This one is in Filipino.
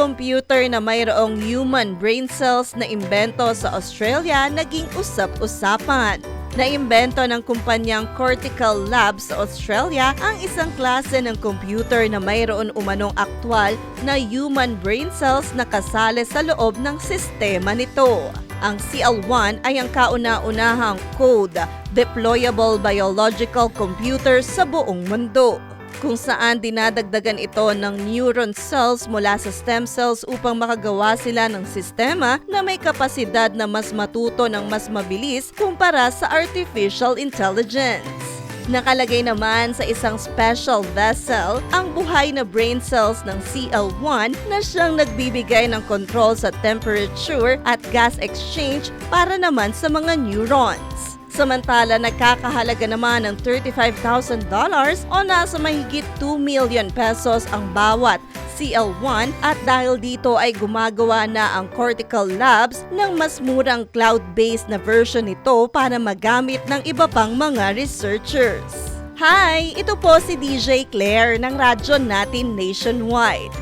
computer na mayroong human brain cells na imbento sa Australia naging usap-usapan. Naimbento ng kumpanyang Cortical Labs sa Australia ang isang klase ng computer na mayroon umanong aktwal na human brain cells na kasali sa loob ng sistema nito. Ang CL1 ay ang kauna-unahang code deployable biological computer sa buong mundo, kung saan dinadagdagan ito ng neuron cells mula sa stem cells upang makagawa sila ng sistema na may kapasidad na mas matuto ng mas mabilis kumpara sa artificial intelligence. Nakalagay naman sa isang special vessel ang buhay na brain cells ng CL1 na siyang nagbibigay ng control sa temperature at gas exchange para naman sa mga neurons. Samantala, nagkakahalaga naman ng $35,000 o nasa mahigit 2 million pesos ang bawat CL1 at dahil dito ay gumagawa na ang Cortical Labs ng mas murang cloud-based na version nito para magamit ng iba pang mga researchers. Hi! Ito po si DJ Claire ng radyo natin nationwide.